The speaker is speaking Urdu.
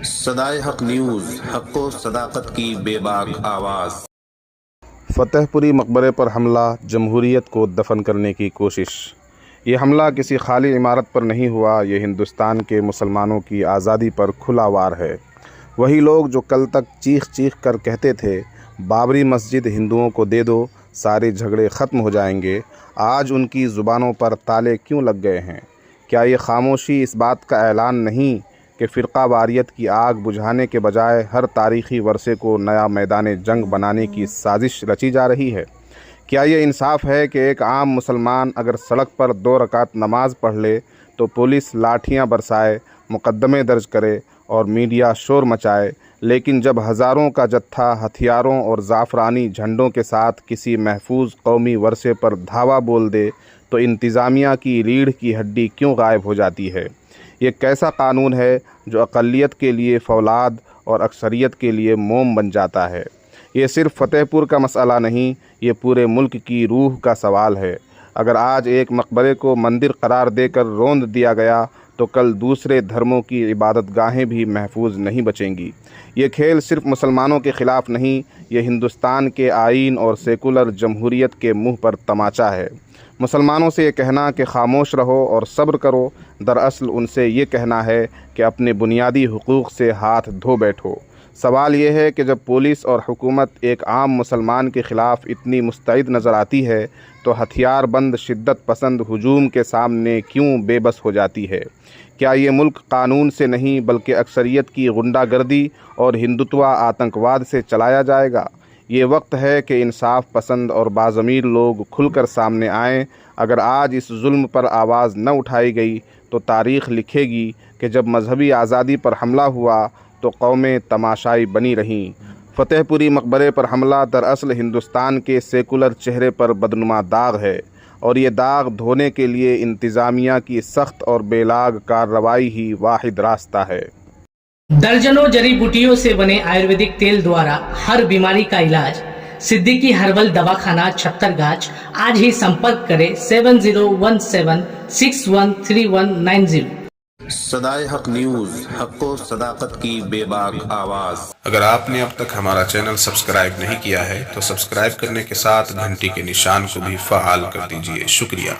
صدائے حق نیوز، حق و صداقت کی بے باک آواز۔ فتح پوری مقبرے پر حملہ، جمہوریت کو دفن کرنے کی کوشش۔ یہ حملہ کسی خالی عمارت پر نہیں ہوا، یہ ہندوستان کے مسلمانوں کی آزادی پر کھلا وار ہے۔ وہی لوگ جو کل تک چیخ چیخ کر کہتے تھے بابری مسجد ہندوؤں کو دے دو، سارے جھگڑے ختم ہو جائیں گے، آج ان کی زبانوں پر تالے کیوں لگ گئے ہیں؟ کیا یہ خاموشی اس بات کا اعلان نہیں کہ فرقہ واریت کی آگ بجھانے کے بجائے ہر تاریخی ورثے کو نیا میدان جنگ بنانے کی سازش رچی جا رہی ہے؟ کیا یہ انصاف ہے کہ ایک عام مسلمان اگر سڑک پر 2 رکعت نماز پڑھ لے تو پولیس لاٹھیاں برسائے، مقدمے درج کرے اور میڈیا شور مچائے، لیکن جب ہزاروں کا جتھا ہتھیاروں اور زعفرانی جھنڈوں کے ساتھ کسی محفوظ قومی ورثے پر دھاوا بول دے تو انتظامیہ کی ریڑھ کی ہڈی کیوں غائب ہو جاتی ہے؟ یہ کیسا قانون ہے جو اقلیت کے لیے فولاد اور اکثریت کے لیے موم بن جاتا ہے؟ یہ صرف فتح پور کا مسئلہ نہیں، یہ پورے ملک کی روح کا سوال ہے۔ اگر آج ایک مقبرے کو مندر قرار دے کر روند دیا گیا تو کل دوسرے دھرموں کی عبادت گاہیں بھی محفوظ نہیں بچیں گی۔ یہ کھیل صرف مسلمانوں کے خلاف نہیں، یہ ہندوستان کے آئین اور سیکولر جمہوریت کے منہ پر تماچا ہے۔ مسلمانوں سے یہ کہنا کہ خاموش رہو اور صبر کرو، دراصل ان سے یہ کہنا ہے کہ اپنے بنیادی حقوق سے ہاتھ دھو بیٹھو۔ سوال یہ ہے کہ جب پولیس اور حکومت ایک عام مسلمان کے خلاف اتنی مستعد نظر آتی ہے تو ہتھیار بند شدت پسند ہجوم کے سامنے کیوں بے بس ہو جاتی ہے؟ کیا یہ ملک قانون سے نہیں بلکہ اکثریت کی غنڈہ گردی اور ہندوتوا آتنکواد سے چلایا جائے گا؟ یہ وقت ہے کہ انصاف پسند اور باضمیر لوگ کھل کر سامنے آئیں۔ اگر آج اس ظلم پر آواز نہ اٹھائی گئی تو تاریخ لکھے گی کہ جب مذہبی آزادی پر حملہ ہوا تو قومیں تماشائی بنی رہیں۔ فتح پوری مقبرے پر حملہ دراصل ہندوستان کے سیکولر چہرے پر بدنما داغ ہے، اور یہ داغ دھونے کے لیے انتظامیہ کی سخت اور بے لاگ کارروائی ہی واحد راستہ ہے۔ درجنوں جڑی بوٹیوں سے بنے آیورویدک تیل دوارا ہر بیماری کا علاج، صدیقی ہربل دواخانہ چھتر گاچھ۔ آج ہی سمپرک کرے 7017613190۔ صدائے حق نیوز، حق و صداقت کی بے باک آواز۔ اگر آپ نے اب تک ہمارا چینل سبسکرائب نہیں کیا ہے تو سبسکرائب کرنے کے ساتھ گھنٹی کے نشان کو بھی فعال کر دیجئے۔ شکریہ۔